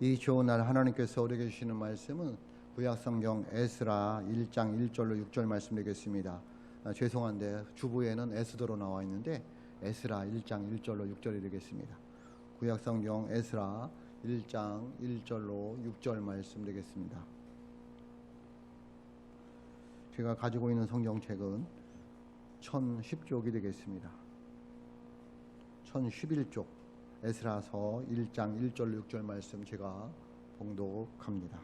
이 좋은 날 하나님께서 우리에게 주시는 말씀은 구약성경 에스라 1장 1절로 6절 말씀 되겠습니다. 죄송한데 주보에는 에스더로 나와 있는데 에스라 1장 1절로 6절이 되겠습니다. 구약성경 에스라 1장 1절로 6절 말씀 되겠습니다. 제가 가지고 있는 성경책은 1010쪽이 되겠습니다. 1011쪽 에스라서 1장 1절 6절 말씀 제가 봉독합니다.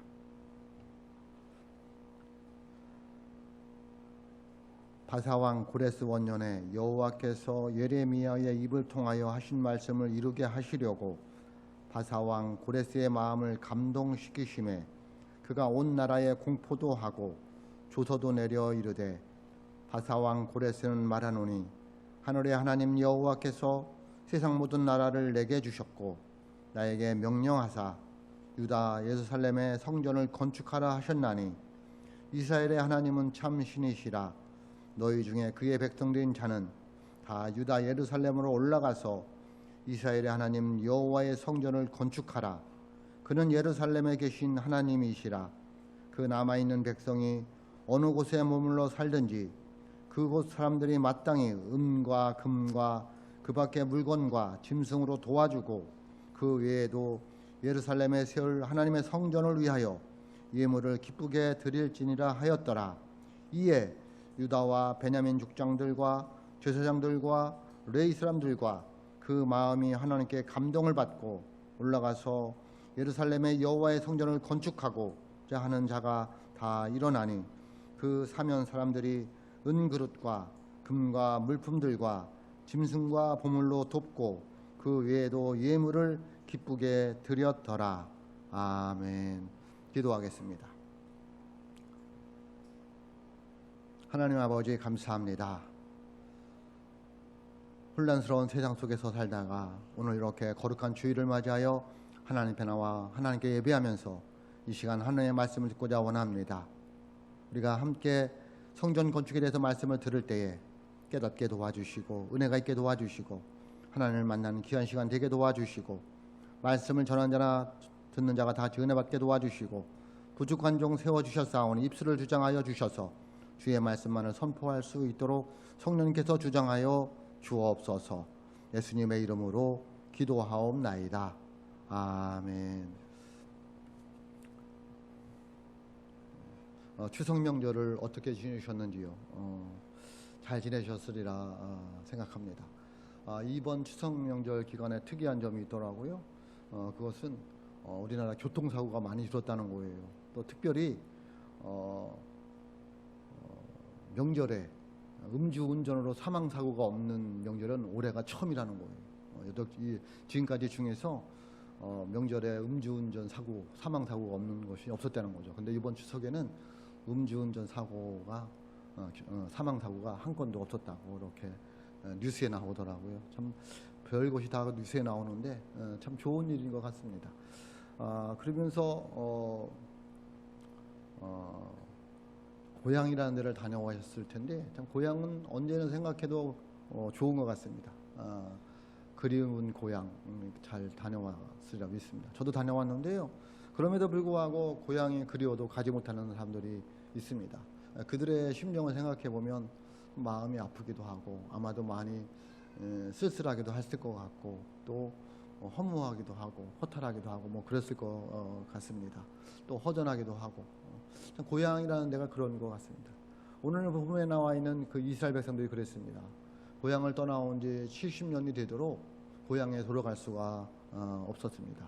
바사왕 고레스 원년에 여호와께서 예레미야의 입을 통하여 하신 말씀을 이루게 하시려고 바사왕 고레스의 마음을 감동시키심에 그가 온 나라에 공포도 하고 조서도 내려 이르되 바사왕 고레스는 말하노니 하늘의 하나님 여호와께서 세상 모든 나라를 내게 주셨고 나에게 명령하사 유다 예루살렘의 성전을 건축하라 하셨나니 이스라엘의 하나님은 참 신이시라. 너희 중에 그의 백성된 자는 다 유다 예루살렘으로 올라가서 이스라엘의 하나님 여호와의 성전을 건축하라. 그는 예루살렘에 계신 하나님이시라. 그 남아있는 백성이 어느 곳에 머물러 살든지 그곳 사람들이 마땅히 은과 금과 그 밖의 물건과 짐승으로 도와주고 그 외에도 예루살렘에 세울 하나님의 성전을 위하여 예물을 기쁘게 드릴지니라 하였더라. 이에 유다와 베냐민 족장들과 제사장들과 레위 사람들과 그 마음이 하나님께 감동을 받고 올라가서 예루살렘의 여호와의 성전을 건축하고자 하는 자가 다 일어나니 그 사면 사람들이 은그릇과 금과 물품들과 짐승과 보물로 돕고 그 외에도 예물을 기쁘게 드렸더라. 아멘. 기도하겠습니다. 하나님 아버지 감사합니다. 혼란스러운 세상 속에서 살다가 오늘 이렇게 거룩한 주일을 맞이하여 하나님 앞에 나와 하나님께 예배하면서 이 시간 하나님의 말씀을 듣고자 원합니다. 우리가 함께 성전 건축에 대해서 말씀을 들을 때에 깨닫게 도와주시고 은혜가 있게 도와주시고 하나님을 만나는 귀한 시간 되게 도와주시고 말씀을 전하는 자나 듣는 자가 다 은혜 받게 도와주시고 부족한 종 세워주셨사오니 입술을 주장하여 주셔서 주의 말씀만을 선포할 수 있도록 성령님께서 주장하여 주옵소서. 예수님의 이름으로 기도하옵나이다. 아멘. 추석 명절을 어떻게 지내셨는지요? 잘 지내셨으리라 생각합니다. 이번 추석 명절 기간에 특이한 점이 있더라고요. 그것은 우리나라 교통사고가 많이 줄었다는 거예요. 또 특별히 명절에 음주운전으로 사망사고가 없는 명절은 올해가 처음이라는 거예요. 지금까지 중에서 명절에 음주운전 사고, 사망사고가 없는 것이 없었다는 거죠. 근데 이번 추석에는 음주운전 사고가 사망사고가 한 건도 없었다고 이렇게 뉴스에 나오더라고요. 참 별것이 다 뉴스에 나오는데 참 좋은 일인 것 같습니다. 그러면서 고향이라는 데를 다녀오셨을 텐데 참 고향은 언제는 생각해도 좋은 것 같습니다. 그리운 고향 잘 다녀왔으리라 믿습니다. 저도 다녀왔는데요. 그럼에도 불구하고 고향이 그리워도 가지 못하는 사람들이 있습니다. 그들의 심정을 생각해 보면 마음이 아프기도 하고 아마도 많이 쓸쓸하기도 했을 것 같고 또 허무하기도 하고 허탈하기도 하고 뭐 그랬을 것 같습니다. 또 허전하기도 하고 참 고향이라는 데가 그런 것 같습니다. 오늘 본문에 나와 있는 그 이스라엘 백성들이 그랬습니다. 고향을 떠나온 지 70년이 되도록 고향에 돌아갈 수가 없었습니다.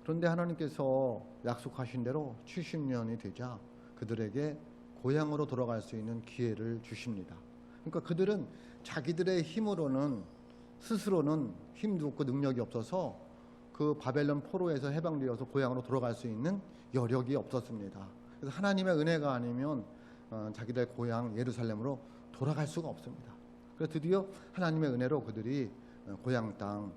그런데 하나님께서 약속하신 대로 70년이 되자 그들에게 고향으로 돌아갈 수 있는 기회를 주십니다. 그러니까 그들은 자기들의 힘으로는 스스로는 힘도 없고 능력이 없어서 그 바벨론 포로에서 해방되어서 고향으로 돌아갈 수 있는 여력이 없었습니다. 그래서 하나님의 은혜가 아니면 자기들 고향 예루살렘으로 돌아갈 수가 없습니다. 그래서 드디어 하나님의 은혜로 그들이 고향 땅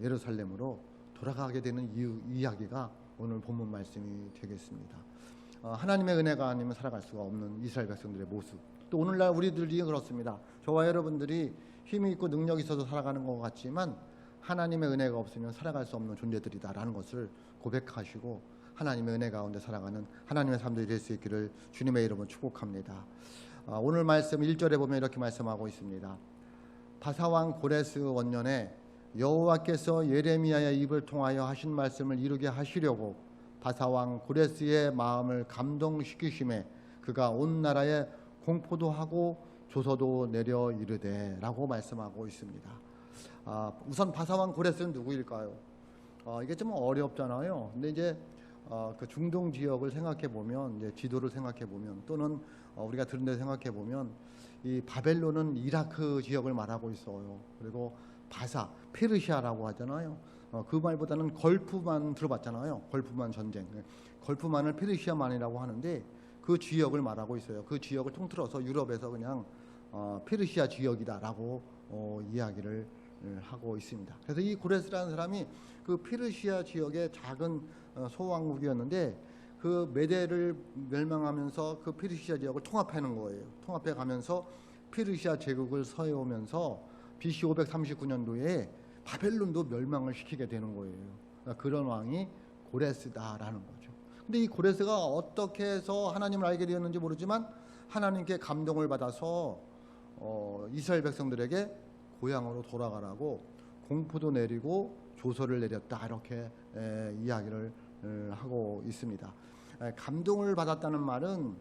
예루살렘으로 돌아가게 되는 이야기가 오늘 본문 말씀이 되겠습니다. 하나님의 은혜가 아니면 살아갈 수가 없는 이스라엘 백성들의 모습. 또 오늘날 우리들이 그렇습니다. 저와 여러분들이 힘이 있고 능력이 있어서 살아가는 것 같지만 하나님의 은혜가 없으면 살아갈 수 없는 존재들이다라는 것을 고백하시고 하나님의 은혜 가운데 살아가는 하나님의 삶들이 될 수 있기를 주님의 이름으로 축복합니다. 오늘 말씀 1절에 보면 이렇게 말씀하고 있습니다. 바사왕 고레스 원년에 여호와께서 예레미야의 입을 통하여 하신 말씀을 이루게 하시려고 바사왕 고레스의 마음을 감동시키심에 그가 온 나라에 공포도 하고 조서도 내려 이르되 라고 말씀하고 있습니다. 우선 바사왕 고레스는 누구일까요? 이게 좀 어렵잖아요. 근데 이제 그 중동 지역을 생각해 보면, 이제 지도를 생각해 보면, 또는 우리가 들은 데 생각해 보면, 이 바벨론은 이라크 지역을 말하고 있어요. 그리고 바사, 페르시아라고 하잖아요. 그 말보다는 걸프만 들어봤잖아요. 걸프만 전쟁. 걸프만을 페르시아만이라고 하는데 그 지역을 말하고 있어요. 그 지역을 통틀어서 유럽에서 그냥 페르시아 지역이다라고 이야기를 하고 있습니다. 그래서 이 고레스라는 사람이 그 페르시아 지역의 작은 소왕국이었는데 그 메대를 멸망하면서 그 페르시아 지역을 통합하는 거예요. 통합해 가면서 페르시아 제국을 세우면서 BC 539년도에 바벨론도 멸망을 시키게 되는 거예요. 그러니까 그런 왕이 고레스다라는 거죠. 근데 이 고레스가 어떻게 해서 하나님을 알게 되었는지 모르지만 하나님께 감동을 받아서 이스라엘 백성들에게 고향으로 돌아가라고 공포도 내리고 조서를 내렸다, 이렇게 이야기를 하고 있습니다. 감동을 받았다는 말은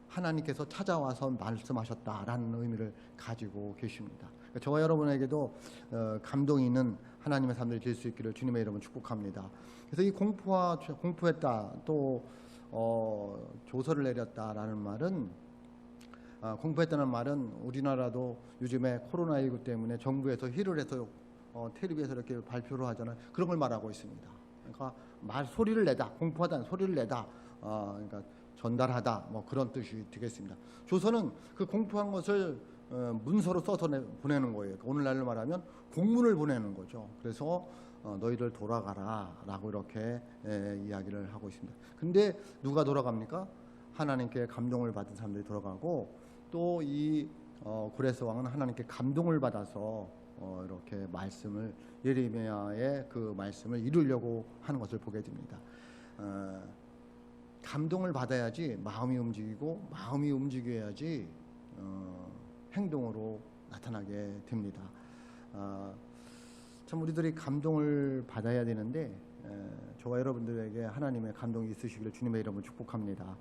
하나님께서 찾아와서 말씀하셨다라는 의미를 가지고 계십니다. 저와 여러분에게도 감동이 있는 하나님의 삶들이 될 수 있기를 주님의 이름으로 축복합니다. 그래서 이 공포했다, 또 조서를 내렸다라는 말은, 공포했다는 말은 우리나라도 요즘에 코로나19 때문에 정부에서 힐을 해서 텔레비에서 이렇게 발표를 하잖아요. 그런 걸 말하고 있습니다. 그러니까 소리를 내다, 공포하다는 소리를 내다, 그러니까 전달하다, 뭐 그런 뜻이 되겠습니다. 조서는 그 공포한 것을 문서로 써서 보내는 거예요. 오늘날로 말하면 공문을 보내는 거죠. 그래서 너희들 돌아가라라고 이렇게 이야기를 하고 있습니다. 근데 누가 돌아갑니까? 하나님께 감동을 받은 사람들이 돌아가고, 또 이 고레스 왕은 하나님께 감동을 받아서 이렇게 말씀을, 예레미야의 그 말씀을 이루려고 하는 것을 보게 됩니다. 감동을 받아야지 마음이 움직이고, 마음이 움직여야지 행동으로 나타나게 됩니다. 참 우리들이 감동을 받아야 되는데, 저와 여러분들에게 하나님의 감동이 있으시기를 주님의 이름으로 축복합니다.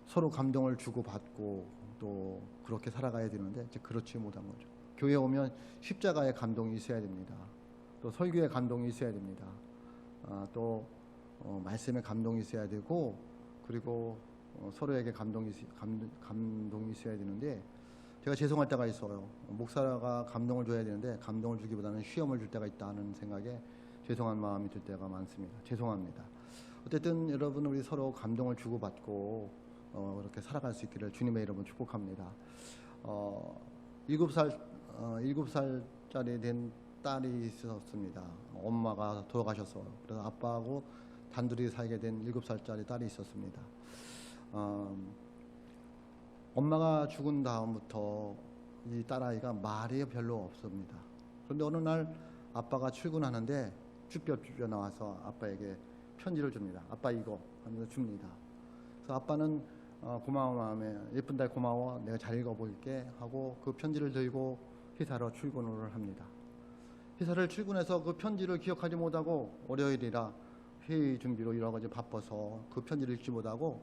서로 감동을 주고받고 또 그렇게 살아가야 되는데 이제 그렇지 못한 거죠. 교회 오면 십자가의 감동이 있어야 됩니다. 또 설교의 감동이 있어야 됩니다. 또 말씀의 감동이 있어야 되고, 그리고 서로에게 감동이 있어야 되는데, 제가 죄송할 때가 있어요. 목사가 감동을 줘야 되는데 감동을 주기보다는 시험을 줄 때가 있다는 생각에 죄송한 마음이 들 때가 많습니다. 죄송합니다. 어쨌든 여러분, 우리 서로 감동을 주고받고 그렇게 살아갈 수 있기를 주님의 이름으로 축복합니다. 7살짜리 된 딸이 있었습니다. 엄마가 돌아가셨어요. 그래서 아빠하고 단둘이 살게 된 7살짜리 딸이 있었습니다. 엄마가 죽은 다음부터 이 딸아이가 말이 별로 없습니다. 그런데 어느 날 아빠가 출근하는데 쭈뼛쭈뼛 나와서 아빠에게 편지를 줍니다. 아빠 이거 하면서 줍니다. 그래서 아빠는 고마운 마음에, 예쁜 딸 고마워, 내가 잘 읽어볼게 하고 그 편지를 들고 회사로 출근을 합니다. 회사를 출근해서 그 편지를 기억하지 못하고, 월요일이라 회의 준비로 여러 가지 바빠서 그 편지를 읽지 못하고,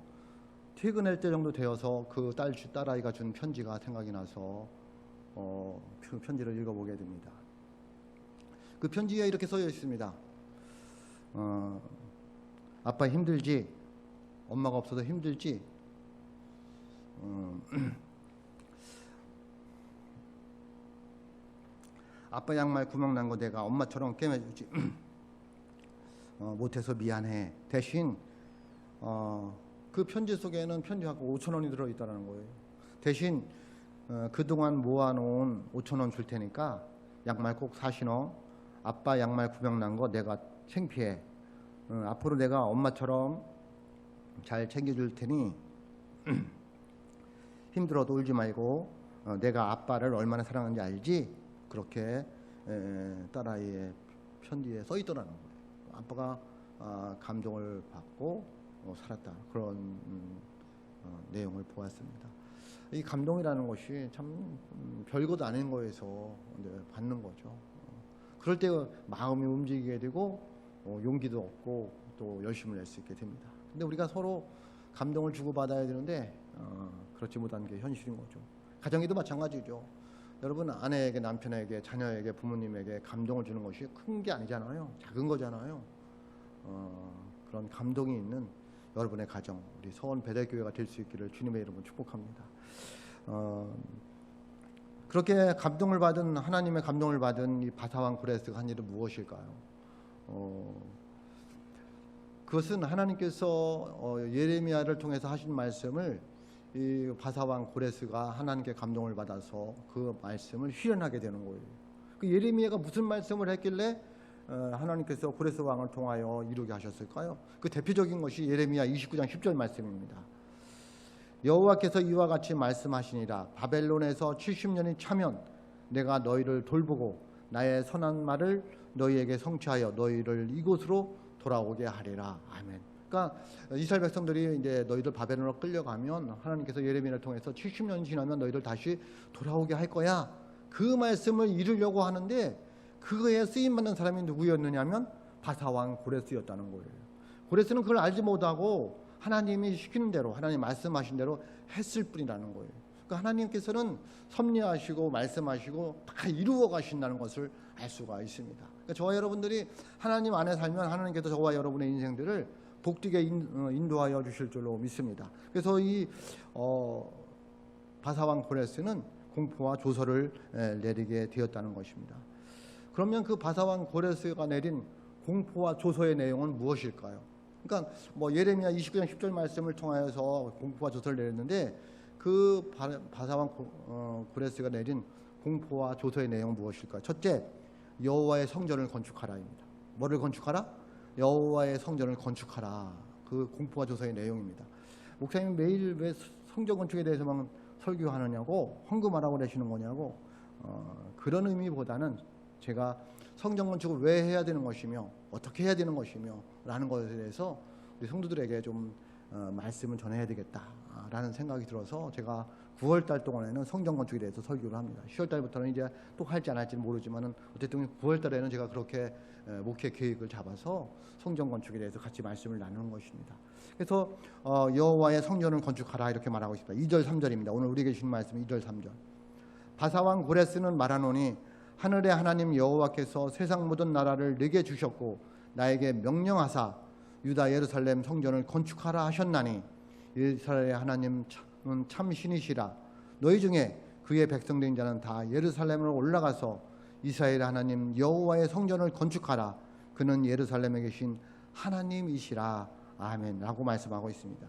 퇴근할 때 정도 되어서 그 딸아이가 준 편지가 생각이 나서 그 편지를 읽어보게 됩니다. 그 편지에 이렇게 써져 있습니다. 아빠 힘들지? 엄마가 없어서 힘들지? 아빠 양말 구멍 난 거 내가 엄마처럼 꿰매주지 못해서 미안해. 대신 그 편지 속에는 편지하고 5,000원이 들어있다는 거예요. 대신 그동안 모아놓은 5,000원 줄 테니까 양말 꼭 사신어. 아빠 양말 구멍 난 거 내가 창피해. 앞으로 내가 엄마처럼 잘 챙겨줄 테니 힘들어도 울지 말고 내가 아빠를 얼마나 사랑하는지 알지? 그렇게 딸아이의 편지에 써 있더라는 거예요. 아빠가 감동을 받고 살았다, 그런 내용을 보았습니다. 이 감동이라는 것이 참 별것도 아닌 거에서 받는 거죠. 그럴 때 마음이 움직이게 되고 용기도 얻고 또 열심을 낼 수 있게 됩니다. 근데 우리가 서로 감동을 주고받아야 되는데 그렇지 못한 게 현실인 거죠. 가정에도 마찬가지죠. 여러분, 아내에게, 남편에게, 자녀에게, 부모님에게 감동을 주는 것이 큰 게 아니잖아요. 작은 거잖아요. 그런 감동이 있는 여러분의 가정, 우리 서원 베델교회가 될 수 있기를 주님의 이름으로 축복합니다. 그렇게 감동을 받은, 하나님의 감동을 받은 이 바사왕 고레스가 한 일은 무엇일까요? 그것은 하나님께서 예레미야를 통해서 하신 말씀을 이 바사왕 고레스가 하나님께 감동을 받아서 그 말씀을 실현하게 되는 거예요. 그 예레미야가 무슨 말씀을 했길래 하나님께서 고레스 왕을 통하여 이루게 하셨을까요? 그 대표적인 것이 예레미야 29장 10절 말씀입니다. 여호와께서 이와 같이 말씀하시니라. 바벨론에서 70년이 차면 내가 너희를 돌보고 나의 선한 말을 너희에게 성취하여 너희를 이곳으로 돌아오게 하리라. 아멘. 그러니까 이스라엘 백성들이 이제 너희들 바벨론으로 끌려가면 하나님께서 예레미야를 통해서 70년 지나면 너희들 다시 돌아오게 할 거야. 그 말씀을 이루려고 하는데 그거에 쓰임받는 사람이 누구였느냐면 바사왕 고레스였다는 거예요. 고레스는 그걸 알지 못하고 하나님이 시키는 대로, 하나님 말씀하신 대로 했을 뿐이라는 거예요. 그러니까 하나님께서는 섭리하시고 말씀하시고 다 이루어 가신다는 것을 알 수가 있습니다. 그러니까 저와 여러분들이 하나님 안에 살면 하나님께서 저와 여러분의 인생들을 복되게 인도하여 주실 줄로 믿습니다. 그래서 이 바사왕 고레스는 공포와 조서를 내리게 되었다는 것입니다. 그러면 그 바사왕 고레스가 내린 공포와 조서의 내용은 무엇일까요? 그러니까 예레미야 29장 10절 말씀을 통하여서 공포와 조서를 내렸는데 그 바사왕 고레스가 내린 공포와 조서의 내용은 무엇일까요? 첫째, 여호와의 성전을 건축하라입니다. 뭐를 건축하라? 여호와의 성전을 건축하라. 그 공포와 조서의 내용입니다. 목사님 매일 왜 성전 건축에 대해서만 설교하느냐고, 헌금하라고 그러시는 거냐고, 그런 의미보다는 제가 성전 건축을 왜 해야 되는 것이며 어떻게 해야 되는 것이며 라는 것에 대해서 우리 성도들에게 좀 말씀을 전해야 되겠다라는 생각이 들어서 제가 9월달 동안에는 성전 건축에 대해서 설교를 합니다. 10월달부터는 이제 또 할지 안 할지는 모르지만은 어쨌든 9월달에는 제가 그렇게 목회 계획을 잡아서 성전 건축에 대해서 같이 말씀을 나누는 것입니다. 그래서 여호와의 성전을 건축하라 이렇게 말하고 있습니다. 2절 3절입니다. 오늘 우리에게 주신 말씀 2절 3절. 바사왕 고레스는 말하노니 하늘의 하나님 여호와께서 세상 모든 나라를 내게 주셨고 나에게 명령하사 유다 예루살렘 성전을 건축하라 하셨나니 이스라엘의 하나님은 참 신이시라. 너희 중에 그의 백성된 자는 다 예루살렘으로 올라가서 이스라엘의 하나님 여호와의 성전을 건축하라. 그는 예루살렘에 계신 하나님이시라. 아멘 라고 말씀하고 있습니다.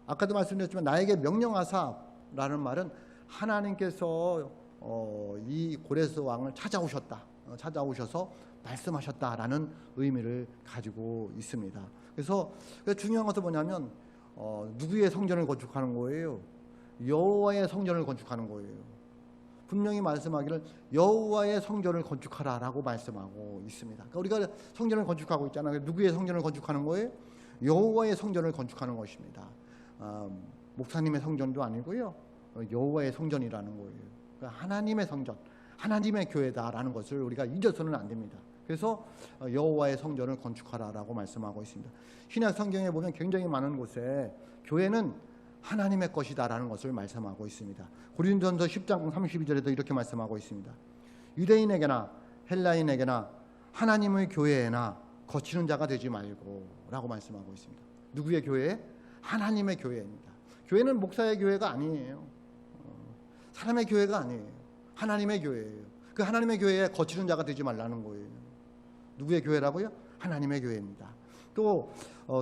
아까도 말씀드렸지만 나에게 명령하사라는 말은 하나님께서 이 고레스 왕을 찾아오셔서 말씀하셨다라는 의미를 가지고 있습니다. 그래서 중요한 것은 뭐냐면 누구의 성전을 건축하는 거예요? 여호와의 성전을 건축하는 거예요. 분명히 말씀하기를 여호와의 성전을 건축하라라고 말씀하고 있습니다. 그러니까 우리가 성전을 건축하고 있잖아요. 누구의 성전을 건축하는 거예요? 여호와의 성전을 건축하는 것입니다. 목사님의 성전도 아니고요. 여호와의 성전이라는 거예요. 그러니까 하나님의 성전, 하나님의 교회다라는 것을 우리가 잊어서는 안 됩니다. 그래서 여호와의 성전을 건축하라라고 말씀하고 있습니다. 신약 성경에 보면 굉장히 많은 곳에 교회는 하나님의 것이다라는 것을 말씀하고 있습니다. 고린도전서 10장 32절에도 이렇게 말씀하고 있습니다. 유대인에게나 헬라인에게나 하나님의 교회에나 거치는 자가 되지 말고 라고 말씀하고 있습니다. 누구의 교회? 하나님의 교회입니다. 교회는 목사의 교회가 아니에요. 사람의 교회가 아니에요. 하나님의 교회예요. 그 하나님의 교회에 거치는 자가 되지 말라는 거예요. 누구의 교회라고요? 하나님의 교회입니다. 또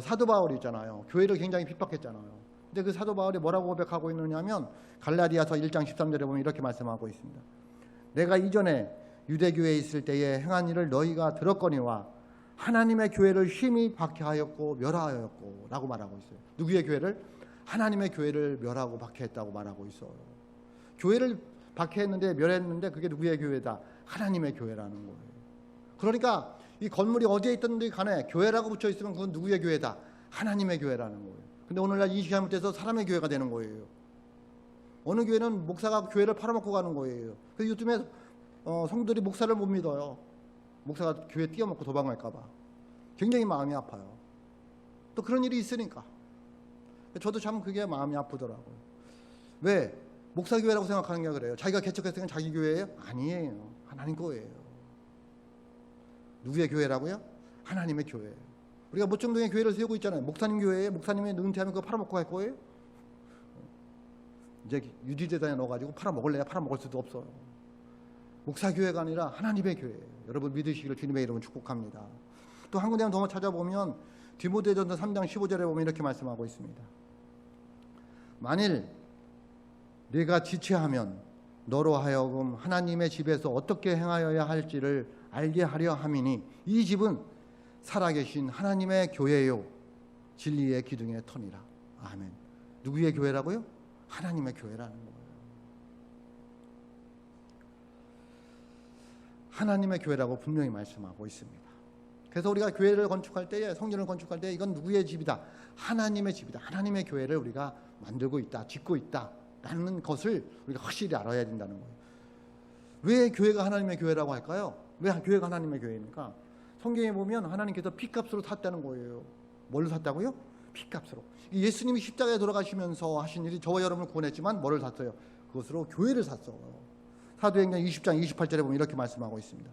사도 바울이 있잖아요. 교회를 굉장히 핍박했잖아요. 근데 그 사도 바울이 뭐라고 고백하고 있느냐면 갈라디아서 1장 13절에 보면 이렇게 말씀하고 있습니다. 내가 이전에 유대교회에 있을 때에 행한 일을 너희가 들었거니와 하나님의 교회를 심히 박해하였고 멸하였고 라고 말하고 있어요. 누구의 교회를? 하나님의 교회를 멸하고 박해했다고 말하고 있어요. 교회를 박해했는데 멸했는데 그게 누구의 교회다? 하나님의 교회라는 거예요. 그러니까 이 건물이 어디에 있든지 간에 교회라고 붙여 있으면 그건 누구의 교회다? 하나님의 교회라는 거예요. 근데 오늘날 이 시간을 돼서 사람의 교회가 되는 거예요. 어느 교회는 목사가 교회를 팔아먹고 가는 거예요. 그래서 요즘에 성도들이 목사를 못 믿어요. 목사가 교회 뛰어먹고 도망갈까 봐 굉장히 마음이 아파요. 또 그런 일이 있으니까. 저도 참 그게 마음이 아프더라고요. 왜? 목사 교회라고 생각하는 게 그래요. 자기가 개척했으니까 자기 교회예요? 아니에요. 하나님 교회예요. 누구의 교회라고요? 하나님의 교회예요. 우리가 모청동에 교회를 세우고 있잖아요. 목사님 교회에 목사님이 은퇴하면 그거 팔아먹고 갈 거예요? 이제 유지재단에 넣어가지고 팔아먹을래야 팔아먹을 수도 없어요. 목사 교회가 아니라 하나님의 교회예요. 여러분 믿으시기를 주님의 이름으로 축복합니다. 또 한 군데 더 찾아보면 디모데전서 3장 15절에 보면 이렇게 말씀하고 있습니다. 만일 네가 지체하면 너로 하여금 하나님의 집에서 어떻게 행하여야 할지를 알게 하려 함이니 이 집은 살아계신 하나님의 교회요 진리의 기둥의 터니라. 아멘. 누구의 교회라고요? 하나님의 교회라는 거예요. 하나님의 교회라고 분명히 말씀하고 있습니다. 그래서 우리가 교회를 건축할 때에 성전을 건축할 때 이건 누구의 집이다? 하나님의 집이다. 하나님의 교회를 우리가 만들고 있다. 짓고 있다라는 것을 우리가 확실히 알아야 된다는 거예요. 왜 교회가 하나님의 교회라고 할까요? 왜 교회가 하나님의 교회입니까? 성경에 보면 하나님께서 피값으로 샀다는 거예요. 뭘 샀다고요? 피값으로. 예수님이 십자가에 돌아가시면서 하신 일이 저와 여러분을 구원했지만 뭐를 샀어요? 그것으로 교회를 샀어요. 사도행전 20장 28절에 보면 이렇게 말씀하고 있습니다.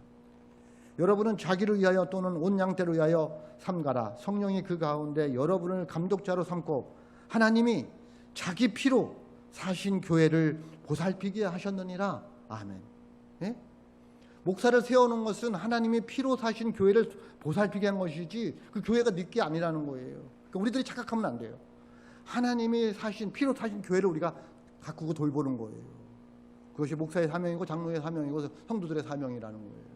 여러분은 자기를 위하여 또는 온 양떼를 위하여 삼가라. 성령이 그 가운데 여러분을 감독자로 삼고 하나님이 자기 피로 사신 교회를 보살피게 하셨느니라. 아멘. 예? 목사를 세우는 것은 하나님이 피로 사신 교회를 보살피게 한 것이지 그 교회가 네게 아니라는 거예요. 그러니까 우리들이 착각하면 안 돼요. 하나님이 사신 피로 사신 교회를 우리가 가꾸고 돌보는 거예요. 그것이 목사의 사명이고 장로의 사명이고 성도들의 사명이라는 거예요.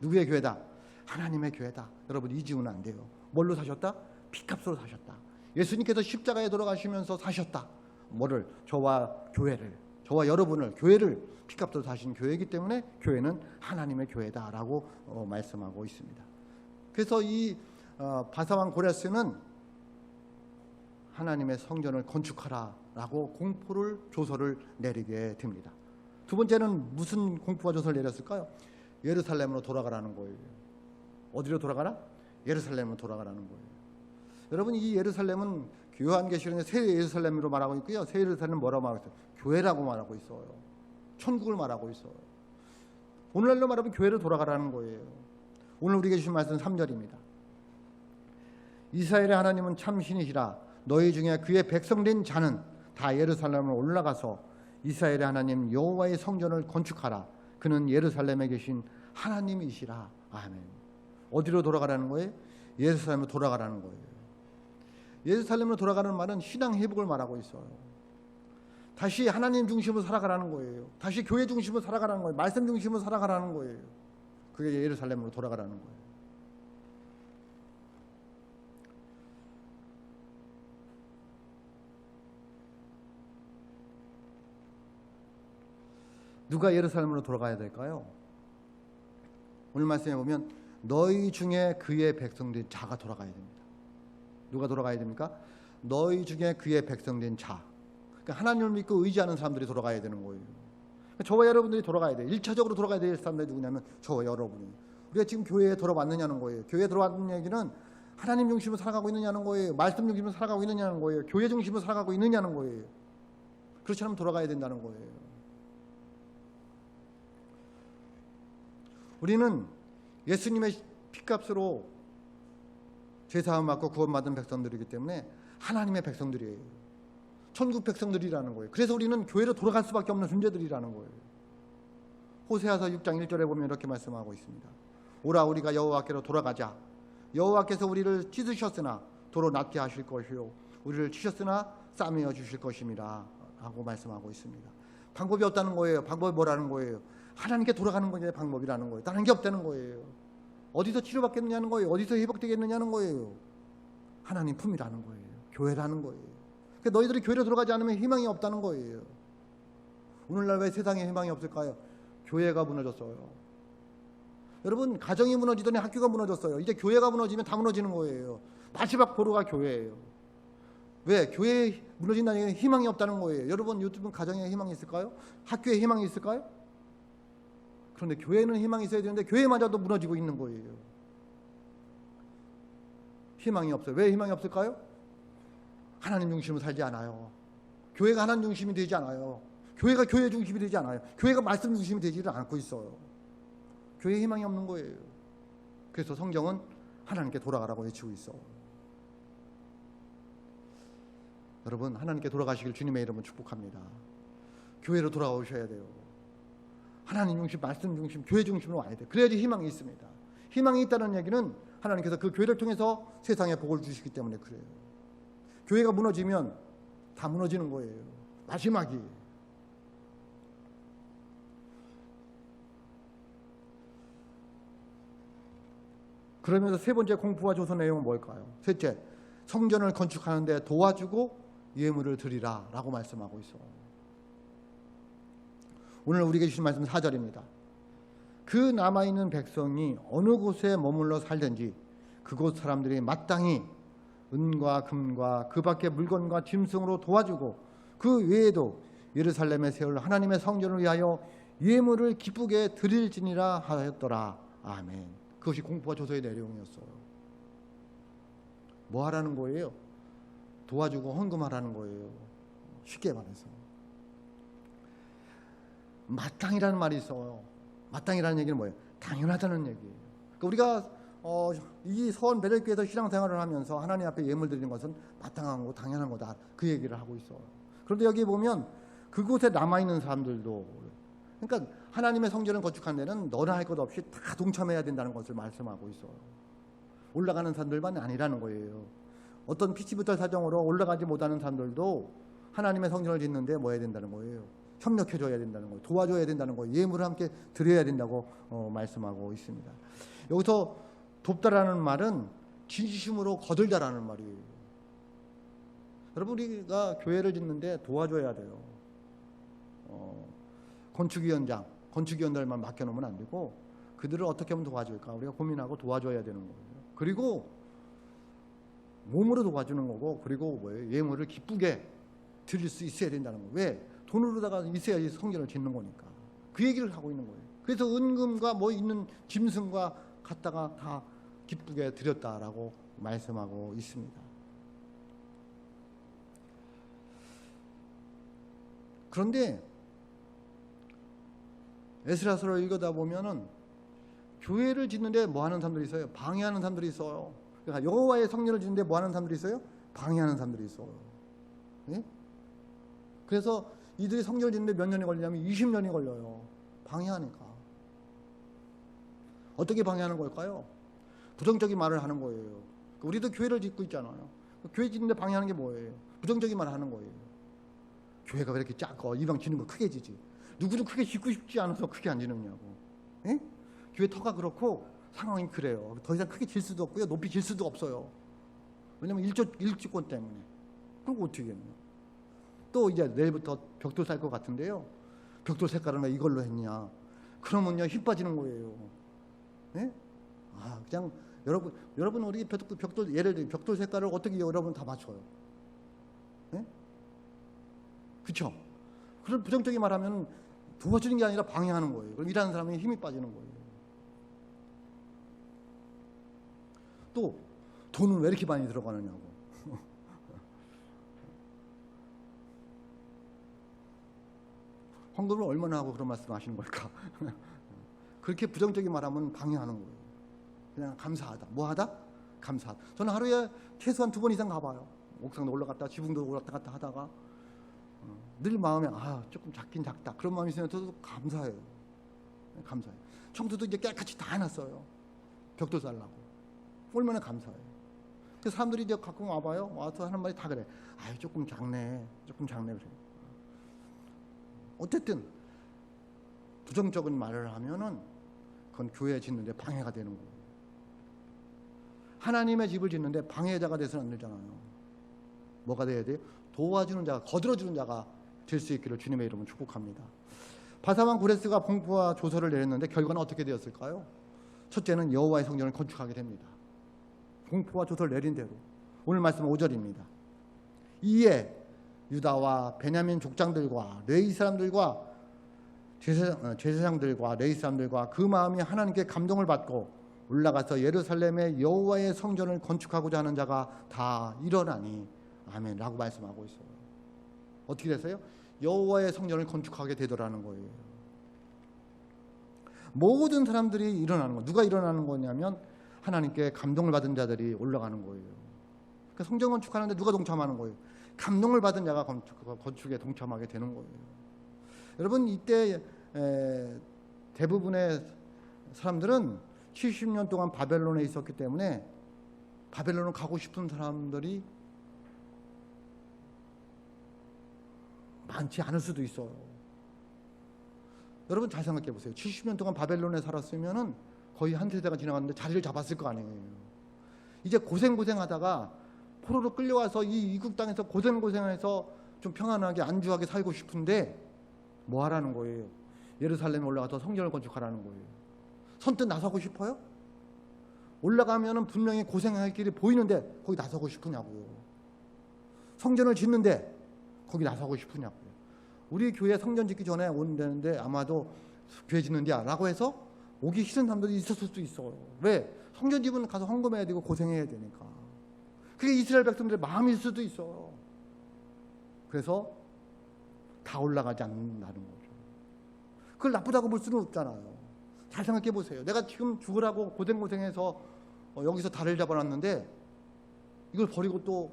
누구의 교회다? 하나님의 교회다. 여러분 잊으면 안 돼요. 뭘로 사셨다? 피값으로 사셨다. 예수님께서 십자가에 돌아가시면서 사셨다. 뭐를? 저와 교회를, 저와 여러분을, 교회를 피값으로 사신 교회이기 때문에 교회는 하나님의 교회다라고 말씀하고 있습니다. 그래서 이 바사왕 고레스는 하나님의 성전을 건축하라라고 공포를 조서를 내리게 됩니다. 두 번째는 무슨 공포와 조서를 내렸을까요? 예루살렘으로 돌아가라는 거예요. 어디로 돌아가라? 예루살렘으로 돌아가라는 거예요. 여러분 이 예루살렘은 요한계시록에 새 예루살렘으로 말하고 있고요. 새 예루살렘은 뭐라고 말하고 있어요? 교회라고 말하고 있어요. 천국을 말하고 있어요. 오늘날로 말하면 교회로 돌아가라는 거예요. 오늘 우리에게 주신 말씀은 3절입니다. 이스라엘의 하나님은 참신이시라. 너희 중에 그의 백성된 자는 다 예루살렘으로 올라가서 이스라엘의 하나님 여호와의 성전을 건축하라. 그는 예루살렘에 계신 하나님이시라. 아멘. 어디로 돌아가라는 거예요? 예루살렘으로 돌아가라는 거예요. 예루살렘으로 돌아가는 말은 신앙 회복을 말하고 있어요. 다시 하나님 중심으로 살아가라는 거예요. 다시 교회 중심으로 살아가라는 거예요. 말씀 중심으로 살아가라는 거예요. 그게 예루살렘으로 돌아가라는 거예요. 누가 예루살렘으로 돌아가야 될까요? 오늘 말씀에 보면 너희 중에 그의 백성된 자가 돌아가야 됩니다. 누가 돌아가야 됩니까? 너희 중에 그의 백성된 자. 그러니까 하나님을 믿고 의지하는 사람들이 돌아가야 되는 거예요. 그러니까 저와 여러분들이 돌아가야 돼요. 1차적으로 돌아가야 될 사람들이 누구냐면 저와 여러분이. 우리가 지금 교회에 들어왔느냐는 거예요. 교회에 들어왔는 얘기는 하나님 중심으로 살아가고 있느냐는 거예요. 말씀 중심으로 살아가고 있느냐는 거예요. 교회 중심으로 살아가고 있느냐는 거예요. 그렇지 않으면 돌아가야 된다는 거예요. 우리는 예수님의 피값으로 죄사함 받고 구원받은 백성들이기 때문에 하나님의 백성들이에요. 천국 백성들이라는 거예요. 그래서 우리는 교회로 돌아갈 수밖에 없는 존재들이라는 거예요. 호세아서 6장 1절에 보면 이렇게 말씀하고 있습니다. 오라 우리가 여호와께로 돌아가자. 여호와께서 우리를 찢으셨으나 도로 낫게 하실 것이요 우리를 치셨으나 싸매어 주실 것임이라 하고 말씀하고 있습니다. 방법이 없다는 거예요. 방법이 뭐라는 거예요? 하나님께 돌아가는 것이 방법이라는 거예요. 다른 게 없다는 거예요. 어디서 치료받겠느냐는 거예요. 어디서 회복되겠느냐는 거예요. 하나님 품이라는 거예요. 교회라는 거예요. 그러니까 너희들이 교회로 들어가지 않으면 희망이 없다는 거예요. 오늘날 왜 세상에 희망이 없을까요? 교회가 무너졌어요. 여러분, 가정이 무너지더니 학교가 무너졌어요. 이제 교회가 무너지면 다 무너지는 거예요. 마지막 보루가 교회예요. 왜? 교회에 무너진다는 얘기는 희망이 없다는 거예요. 여러분, 요즘은 가정에 희망이 있을까요? 학교에 희망이 있을까요? 그런데 교회는 희망이 있어야 되는데 교회마저도 무너지고 있는 거예요. 희망이 없어요. 왜 희망이 없을까요? 하나님 중심으로 살지 않아요. 교회가 하나님 중심이 되지 않아요. 교회가 교회 중심이 되지 않아요. 교회가 말씀 중심이 되지를 않고 있어요. 교회에 희망이 없는 거예요. 그래서 성경은 하나님께 돌아가라고 외치고 있어. 여러분, 하나님께 돌아가시길 주님의 이름으로 축복합니다. 교회로 돌아오셔야 돼요. 하나님 중심, 말씀 중심, 교회 중심으로 와야 돼요. 그래야지 희망이 있습니다. 희망이 있다는 얘기는 하나님께서 그 교회를 통해서 세상에 복을 주시기 때문에 그래요. 교회가 무너지면 다 무너지는 거예요. 마지막이. 그러면서 세 번째 공포와 조소 내용은 뭘까요? 셋째, 성전을 건축하는데 도와주고 예물을 드리라 라고 말씀하고 있어요. 오늘 우리에게 주신 말씀은 4절입니다. 그 남아있는 백성이 어느 곳에 머물러 살든지 그곳 사람들이 마땅히 은과 금과 그 밖의 물건과 짐승으로 도와주고 그 외에도 예루살렘에 세울 하나님의 성전을 위하여 예물을 기쁘게 드릴지니라 하였더라. 아멘. 그것이 공포와 조소의 내용이었어요. 뭐 하라는 거예요? 도와주고 헌금하라는 거예요. 쉽게 말해서. 마땅이라는 말이 있어요. 마땅이라는 얘기는 뭐예요? 당연하다는 얘기예요. 그러니까 우리가 이 서원 배럴교회에서 신앙생활을 하면서 하나님 앞에 예물 드리는 것은 마땅한 거, 당연한 거다. 그 얘기를 하고 있어요. 그런데 여기 보면 그곳에 남아있는 사람들도, 그러니까 하나님의 성전을 건축한 데는 너나 할 것 없이 다 동참해야 된다는 것을 말씀하고 있어요. 올라가는 사람들만 아니라는 거예요. 어떤 피치부터 사정으로 올라가지 못하는 사람들도 하나님의 성전을 짓는데 뭐 해야 된다는 거예요? 협력해줘야 된다는 거예요. 도와줘야 된다는 거예요. 예물을 함께 드려야 된다고 말씀하고 있습니다. 여기서 돕다라는 말은 진심으로 거들다라는 말이에요. 여러분, 우리가 교회를 짓는데 도와줘야 돼요. 건축위원들만 맡겨놓으면 안 되고 그들을 어떻게 하면 도와줄까 우리가 고민하고 도와줘야 되는 거예요. 그리고 몸으로 도와주는 거고, 그리고 뭐예요? 예물을 기쁘게 드릴 수 있어야 된다는 거예요. 왜? 돈으로다가 있어야지 성전을 짓는 거니까. 그 얘기를 하고 있는 거예요. 그래서 은금과 뭐 있는 짐승과 갖다가 다 기쁘게 드렸다라고 말씀하고 있습니다. 그런데 에스라서를 읽어다 보면은 교회를 짓는데 뭐 하는 사람들이 있어요? 방해하는 사람들이 있어요. 그러니까 여호와의 성전을 짓는데 뭐 하는 사람들이 있어요? 방해하는 사람들이 있어요. 예? 그래서 이들이 성전을 짓는데 몇 년이 걸리냐면 20년이 걸려요. 방해하니까. 어떻게 방해하는 걸까요? 부정적인 말을 하는 거예요. 우리도 교회를 짓고 있잖아요. 교회 짓는데 방해하는 게 뭐예요? 부정적인 말을 하는 거예요. 교회가 왜 이렇게 작고 이방 짓는 거 크게 지지? 누구도 크게 짓고 싶지 않아서 크게 안 지느냐고. 예? 교회 터가 그렇고 상황이 그래요. 더 이상 크게 질 수도 없고요, 높이 질 수도 없어요. 왜냐면 일주권 때문에. 그럼 어떻게 했냐? 또 이제 내일부터 벽돌 쌀 것 같은데요. 벽돌 색깔은 왜 이걸로 했냐? 그러면요 힘 빠지는 거예요. 예? 그냥 여러분 우리 벽돌 예를 들어 벽돌 색깔을 어떻게 여러분 다 맞춰요? 예? 그렇죠? 그런 부정적인 말하면 도와주는 게 아니라 방해하는 거예요. 그럼 일하는 사람이 힘이 빠지는 거예요. 또 돈은 왜 이렇게 많이 들어가느냐고. 헌금을 얼마나 하고 그런 말씀 하시는 걸까? 그렇게 부정적인 말하면 방해하는 거예요. 그냥 감사하다. 뭐 하다? 감사하다. 저는 하루에 최소한 2번 이상 가봐요. 옥상도 올라갔다 지붕도 올라갔다 갔다 하다가 늘 마음에 조금 작긴 작다. 그런 마음이 있으면 저도 감사해요. 감사해요. 청소도 이제 깨끗이 다 해놨어요. 벽도 살라고. 얼마나 감사해요. 그래서 사람들이 이제 가끔 와봐요. 와서 하는 말이 다 그래. 조금 작네. 조금 작네. 그래. 어쨌든 부정적인 말을 하면은 그건 교회 짓는데 방해가 되는 거예요. 하나님의 집을 짓는데 방해자가 돼서는 안 되잖아요. 뭐가 돼야 돼요? 도와주는 자가, 거들어주는 자가 될 수 있기를 주님의 이름으로 축복합니다. 바사왕 고레스가 공포와 조서를 내렸는데 결과는 어떻게 되었을까요? 첫째는 여호와의 성전을 건축하게 됩니다. 공포와 조서를 내린 대로. 오늘 말씀은 5절입니다. 이에 유다와 베냐민 족장들과 레위 사람들과 제사장들과 레위 사람들과 그 마음이 하나님께 감동을 받고 올라가서 예루살렘의 여호와의 성전을 건축하고자 하는 자가 다 일어나니 아멘 라고 말씀하고 있어요. 어떻게 됐어요? 여호와의 성전을 건축하게 되더라는 거예요. 모든 사람들이 일어나는 거. 누가 일어나는 거냐면 하나님께 감동을 받은 자들이 올라가는 거예요. 그러니까 성전 건축하는데 누가 동참하는 거예요? 감동을 받은 자가 건축에 동참하게 되는 거예요. 여러분 이때 대부분의 사람들은 70년 동안 바벨론에 있었기 때문에 바벨론을 가고 싶은 사람들이 많지 않을 수도 있어요. 여러분 잘 생각해 보세요. 70년 동안 바벨론에 살았으면은 거의 한 세대가 지나갔는데 자리를 잡았을 거 아니에요. 이제 고생하다가 포로로 끌려와서 이 이국 땅에서 고생해서 좀 평안하게 안주하게 살고 싶은데 뭐 하라는 거예요? 예루살렘에 올라가서 성전을 건축하라는 거예요. 선뜻 나서고 싶어요? 올라가면은 분명히 고생할 길이 보이는데 거기 나서고 싶으냐고요. 성전을 짓는데 거기 나서고 싶으냐고요. 우리 교회 성전 짓기 전에 온다는데 아마도 교회 짓는데야 라고 해서 오기 싫은 사람들이 있었을 수도 있어요. 왜? 성전 집은 가서 헌금해야 되고 고생해야 되니까. 그게 이스라엘 백성들의 마음일 수도 있어요. 그래서 다 올라가지 않는다는 거죠. 그걸 나쁘다고 볼 수는 없잖아요. 잘 생각해 보세요. 내가 지금 죽으라고 고생해서 여기서 달을 잡아놨는데 이걸 버리고 또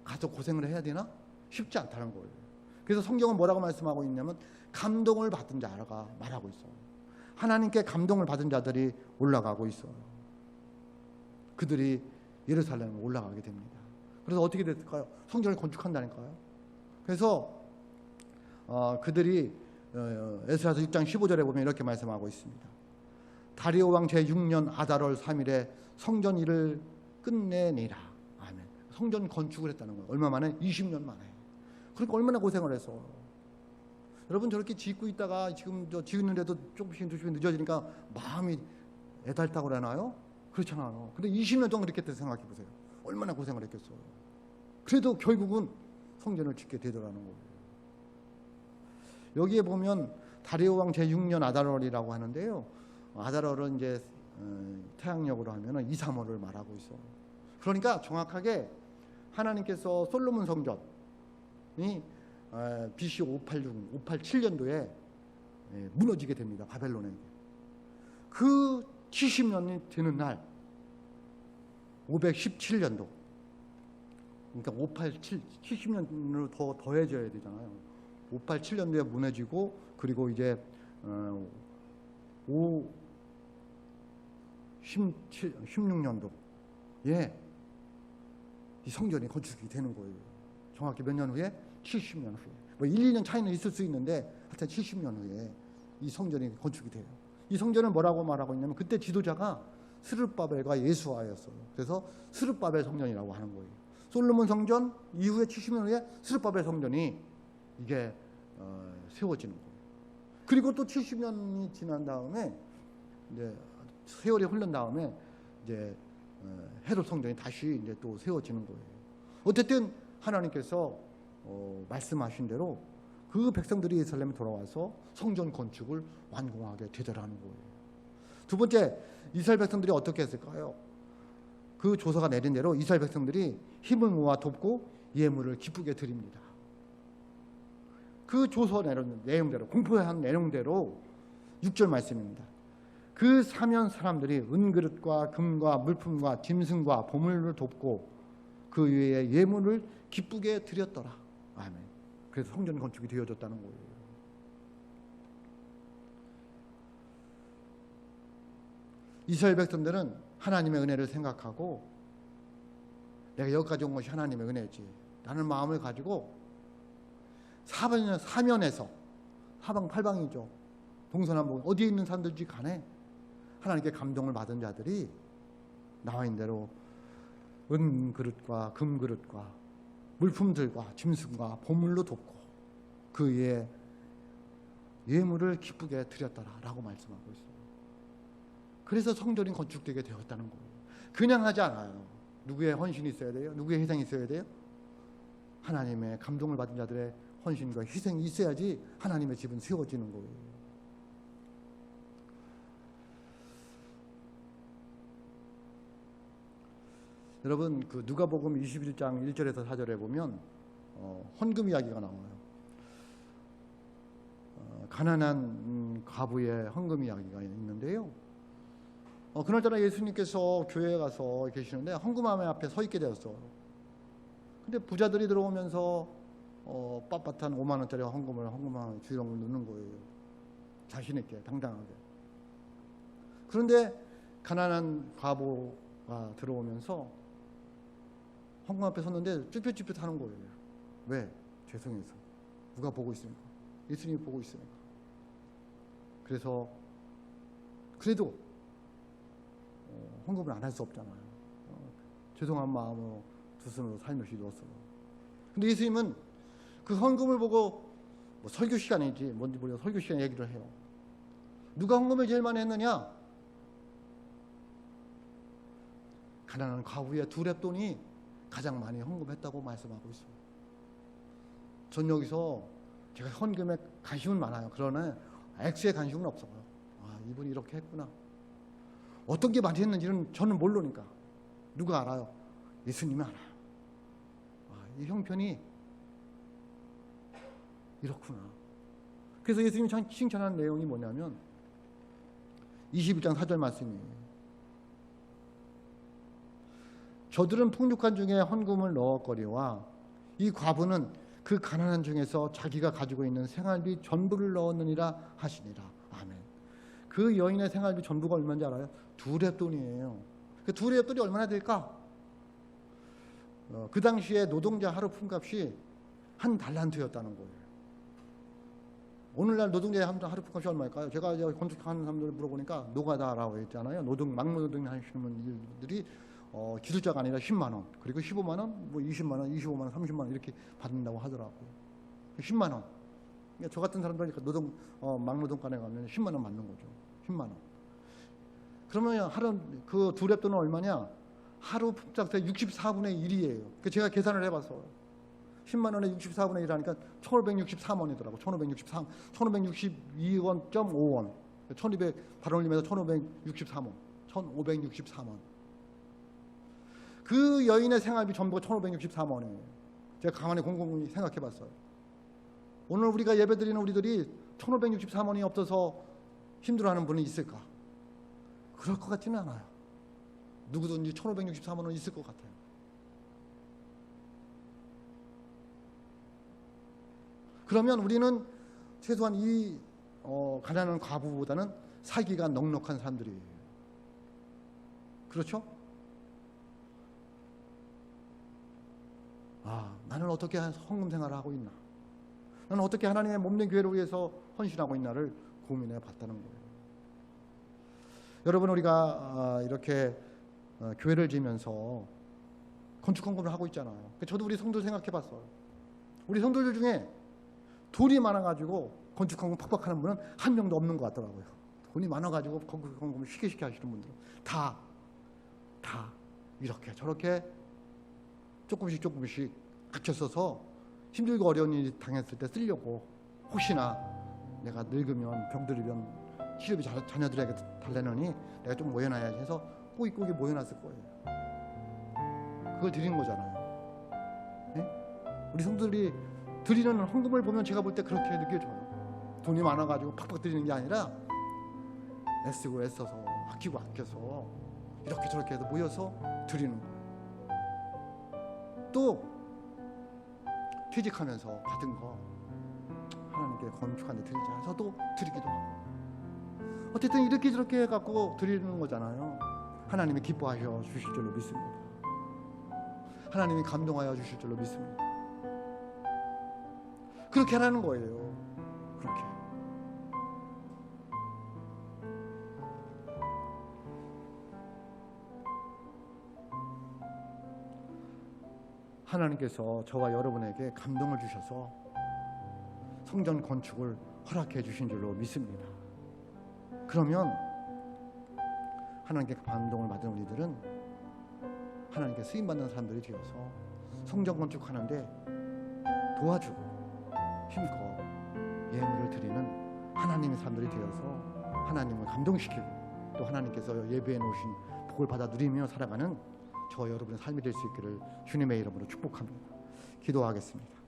가서 고생을 해야 되나? 쉽지 않다는 거예요. 그래서 성경은 뭐라고 말씀하고 있냐면 감동을 받은 자가 말하고 있어요. 하나님께 감동을 받은 자들이 올라가고 있어요. 그들이 예루살렘에 올라가게 됩니다. 그래서 어떻게 됐을까요? 성전을 건축한다니까요. 그래서 그들이 에스라서 6장 15절에 보면 이렇게 말씀하고 있습니다. 다리오 왕 제6년 아달월 3일에 성전 일을 끝내니라. 아멘. 성전 건축을 했다는 거예요. 얼마 만에? 20년 만에. 그러니까 얼마나 고생을 했어. 여러분 저렇게 짓고 있다가 지금 저 지었는데도 조금씩 늦어지니까 마음이 애달다고 그러나요? 그렇잖아요. 근데 20년 동안 그렇게 했다 생각해 보세요. 얼마나 고생을 했겠어요. 그래도 결국은 성전을 짓게 되더라는 거예요. 여기에 보면 다리오 왕 제6년 아달월이라고 하는데요. 아달월은 이제 태양력으로 하면은 2, 3월을 말하고 있어요. 그러니까 정확하게 하나님께서 솔로몬 성전이 BC 587년도에 무너지게 됩니다. 바벨론에게. 그 70년이 되는 날 517년도 그러니까 70년으로 더 더해져야 되잖아요. 587년도에 무너지고 그리고 이제 16년도 이 성전이 건축이 되는 거예요. 정확히 몇 년 후에? 70년 후에. 뭐 1, 2년 차이는 있을 수 있는데 하여튼 70년 후에 이 성전이 건축이 돼요. 이 성전을 뭐라고 말하고 있냐면 그때 지도자가 스룹바벨과 예수아였어요. 그래서 스룹바벨 성전이라고 하는 거예요. 솔로몬 성전 이후에 70년 후에 스룹바벨 성전이 이게 세워지는 거예요. 그리고 또 70년이 지난 다음에 이제 세월이 흐른 다음에 이제 헤롯 성전이 다시 이제 또 세워지는 거예요. 어쨌든 하나님께서 말씀하신 대로 그 백성들이 예루살렘에 돌아와서 성전 건축을 완공하게 되더라는 거예요. 두 번째, 이스라엘 백성들이 어떻게 했을까요? 그 조서가 내린 대로 이스라엘 백성들이 힘을 모아 돕고 예물을 기쁘게 드립니다. 그 조서 내린 내용대로, 공포한 내용대로 6절 말씀입니다. 그 사면 사람들이 은그릇과 금과 물품과 짐승과 보물을 돕고 그 위에 예물을 기쁘게 드렸더라. 아멘. 그래서 성전 건축이 되어졌다는 거예요. 이스라엘 백성들은 하나님의 은혜를 생각하고 내가 여기까지 온 것이 하나님의 은혜지 라는 마음을 가지고 사면에서 사방팔방이죠. 동서남북 어디에 있는 사람들지 간에 하나님께 감동을 받은 자들이 나와 있는 대로 은그릇과 금그릇과 물품들과 짐승과 보물로 돕고 그 그의 예물을 기쁘게 드렸더라라고 말씀하고 있어요. 그래서 성전이 건축되게 되었다는 거예요. 그냥 하지 않아요. 누구의 헌신이 있어야 돼요? 누구의 희생이 있어야 돼요? 하나님의 감동을 받은 자들의 헌신과 희생이 있어야지 하나님의 집은 세워지는 거예요. 여러분, 그 누가복음 21장 1절에서 4절에 보면 헌금 이야기가 나와요. 가난한 과부의 헌금 이야기가 있는데요. 그날따라 예수님께서 교회에 가서 계시는데 헌금함 앞에 서 있게 되었어요. 근데 부자들이 들어오면서 빳빳한 5만 원짜리 헌금함에 주렁을 넣는 거예요. 자신 있게 당당하게. 그런데 가난한 과부가 들어오면서 헌금 앞에 섰는데 쭈뼛쭈뼛 하는 거예요. 왜? 죄송해서. 누가 보고 있으니까. 예수님이 보고 있으니까. 그래서 그래도 헌금을 안 할 수 없잖아요. 죄송한 마음으로 두 손으로 살며시 넣었어요. 근데 예수님은 그 헌금을 보고 설교 시간이지 뭔지 모르겠어요. 설교 시간에 얘기를 해요. 누가 헌금을 제일 많이 했느냐? 가난한 과부의 두 렙돈이 가장 많이 헌금했다고 말씀하고 있어요. 전 여기서 제가 헌금에 관심은 많아요. 그러나 액수에 관심은 없어요. 이분이 이렇게 했구나. 어떤 게 많이 했는지는 저는 모르니까. 누가 알아요? 예수님이 알아요. 이 형편이 이렇구나. 그래서 예수님이 칭찬하는 내용이 뭐냐면 21장 4절 말씀이에요. 저들은 풍족한 중에 헌금을 넣었거리와 이 과부는 그 가난한 중에서 자기가 가지고 있는 생활비 전부를 넣었느니라 하시니라. 아멘. 그 여인의 생활비 전부가 얼마인지 알아요? 두 렙돈이에요. 그 두 렙돈이 얼마나 될까? 그 당시에 노동자 하루 품값이 한 달란트였다는 거예요. 오늘날 노동자의 하루 품값이 얼마일까요? 제가 건축하는 사람들 물어보니까 노가다라고 했잖아요. 막노동 하시는 분들이 기술자가 아니라 10만 원, 그리고 15만 원, 20만 원, 25만 원, 30만 원 이렇게 받는다고 하더라고요. 10만 원. 그러니까 저 같은 사람들이 막노동간에 가면 10만 원 받는 거죠. 10만 원. 그러면 하루 그 두 렙돈은 얼마냐? 하루 품삯의 64분의 1이에요. 제가 계산을 해봤어요. 10만 원에 64분의 1 하니까 1563원이더라고. 1562.5원. 1200 발올림해서 1563원. 1563원. 그 여인의 생활비 전부가 1563원이에요. 제가 가만히 곰곰이 생각해봤어요. 오늘 우리가 예배드리는 우리들이 1563원이 없어서 힘들어하는 분이 있을까? 그럴 것 같지는 않아요. 누구든지 1563원은 있을 것 같아요. 그러면 우리는 최소한 이 가난한 과부보다는 살기가 넉넉한 사람들이에요. 그렇죠? 나는 어떻게 헌금 생활을 하고 있나? 나는 어떻게 하나님의 몸된 교회를 위해서 헌신하고 있나를 고민해 봤다는 거예요. 여러분, 우리가 이렇게 교회를 지면서 건축 헌금을 하고 있잖아요. 저도 우리 성도들 생각해 봤어요. 우리 성도들 중에 돈이 많아가지고 건축 헌금 팍팍하는 분은 한 명도 없는 것 같더라고요. 돈이 많아가지고 건축 헌금을 쉽게 하시는 분들은 다 이렇게 저렇게 조금씩 아껴 써서 힘들고 어려운 일이 당했을 때 쓰려고, 혹시나 내가 늙으면 병들면 치료비 자녀들에게 달래느니 내가 좀 모여놔야지 해서 꾸깃꾸깃 모여놨을 거예요. 그걸 드리는 거잖아요. 네? 우리 성도들이 드리는 헌금을 보면 제가 볼 때 그렇게 느껴져요. 돈이 많아가지고 팍팍 드리는 게 아니라 애쓰고 애써서 아끼고 아껴서 이렇게 저렇게 해서 모여서 드리는 거예요. 또 퇴직하면서 받은 거 하나님께 건축한 데 드리자 해서 또 드리기도 하고, 어쨌든 이렇게 저렇게 해갖고 드리는 거잖아요. 하나님이 기뻐하셔 주실 줄로 믿습니다. 하나님이 감동하여 주실 줄로 믿습니다. 그렇게 하라는 거예요. 그렇게. 하나님께서 저와 여러분에게 감동을 주셔서 성전 건축을 허락해 주신 줄로 믿습니다. 그러면 하나님께 감동을 받은 우리들은 하나님께 쓰임받는 사람들이 되어서 성전 건축하는데 도와주고 힘껏 예물을 드리는 하나님의 사람들이 되어서 하나님을 감동시키고 또 하나님께서 예배해 놓으신 복을 받아 누리며 살아가는 저 여러분의 삶이 될 수 있기를 주님의 이름으로 축복합니다. 기도하겠습니다.